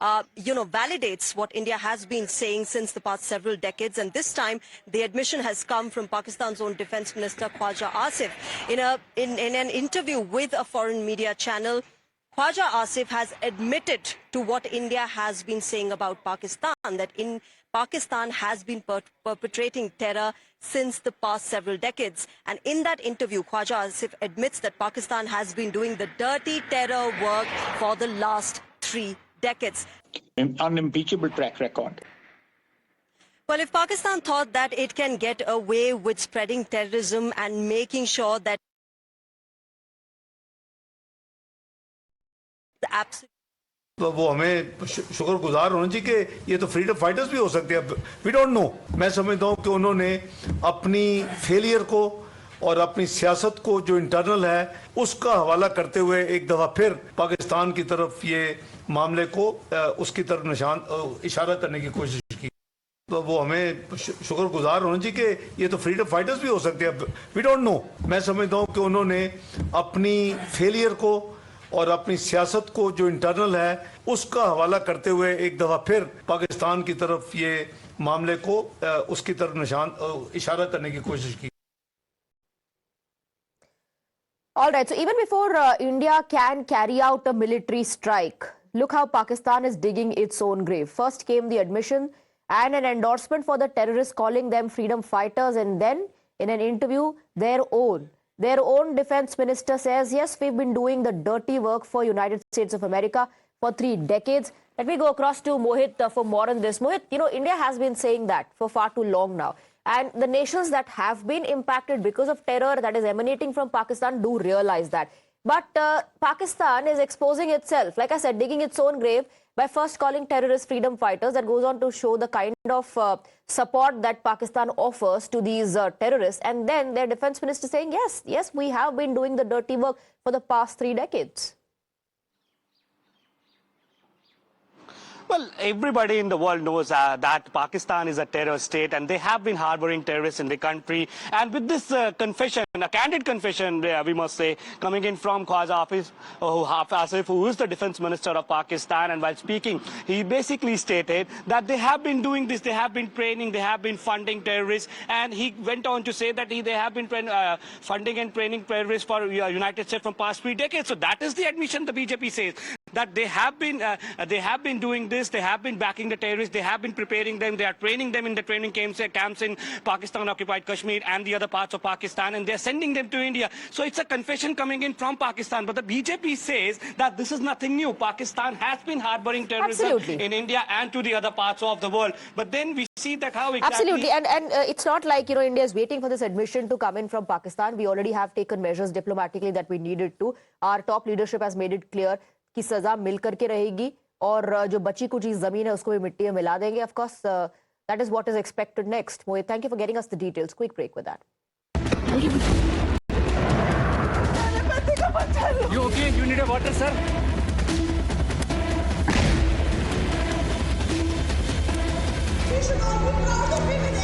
validates what India has been saying since the past several decades. And this time, the admission has come from Pakistan's own Defence Minister Khwaja Asif. In an interview with a foreign media channel, Khwaja Asif has admitted to what India has been saying about Pakistan, that Pakistan has been perpetrating terror since the past several decades. And in that interview, Khwaja Asif admits that Pakistan has been doing the dirty terror work for the last 3 decades. An unimpeachable track record. Well, if Pakistan thought that it can get away with spreading terrorism and making sure that the absolute तो वो हमें शुक्रगुजार होना चाहिए कि ये तो freedom fighters भी हो सकते हैं. We don't know. मैं समझता हूँ कि उन्होंने अपनी फेलियर को और अपनी सियासत को जो इंटरनल है उसका हवाला करते हुए एक दफा फिर पाकिस्तान की तरफ ये मामले को उसकी तरफ इशारा करने की कोशिश की. तो वो हमें शुक्रगुजार होना चाहिए कि ये तो फ्रीडम फाइटर्स भी हो सकते हैं. We don't know. मैं समझता हूँ कि उन्होंने अपनी फेलियर को और अपनी सियासत को जो इंटरनल है उसका हवाला करते हुए एक दफा फिर पाकिस्तान की तरफ ये मामले को उसकी तरफ इशारा करने की कोशिश की. All right, so even before India can carry out a military strike, look how Pakistan is digging its own grave. First came the admission and an endorsement for the terrorists, calling them freedom fighters, and then in an interview, their own defense minister says, yes, we've been doing the dirty work for United States of America for 3 decades. Let me go across to Mohit for more on this. Mohit, India has been saying that for far too long now. And the nations that have been impacted because of terror that is emanating from Pakistan do realize that. But Pakistan is exposing itself, like I said, digging its own grave by first calling terrorists freedom fighters. That goes on to show the kind of support that Pakistan offers to these terrorists. And then their defense minister saying, yes, we have been doing the dirty work for the past 3 decades. Well, everybody in the world knows that Pakistan is a terror state and they have been harboring terrorists in the country. And with this confession, a candid confession, we must say, coming in from Khwaja Asif, who is the defense minister of Pakistan, and while speaking, he basically stated that they have been doing this, they have been training, they have been funding terrorists, and he went on to say that they have been funding and training terrorists for United States from past 3 decades. So that is the admission the BJP says, that they have been doing this, they have been backing the terrorists, they have been preparing them, they are training them in the training camps in Pakistan-occupied Kashmir and the other parts of Pakistan, and they're sending them to India. So it's a confession coming in from Pakistan. But the BJP says that this is nothing new. Pakistan has been harboring terrorism in India and to the other parts of the world. But then we see that how exactly... Absolutely. And it's not like, India is waiting for this admission to come in from Pakistan. We already have taken measures diplomatically that we needed to. Our top leadership has made it clear कि सजा मिल करके रहेगी और जो बची कुछ जमीन है उसको भी मिट्टी में मिला देंगे. Of course, that is what is expected next. Mohit, thank you for getting us the details. Quick break with that. You okay? You need a water, sir? We should all be proud of him.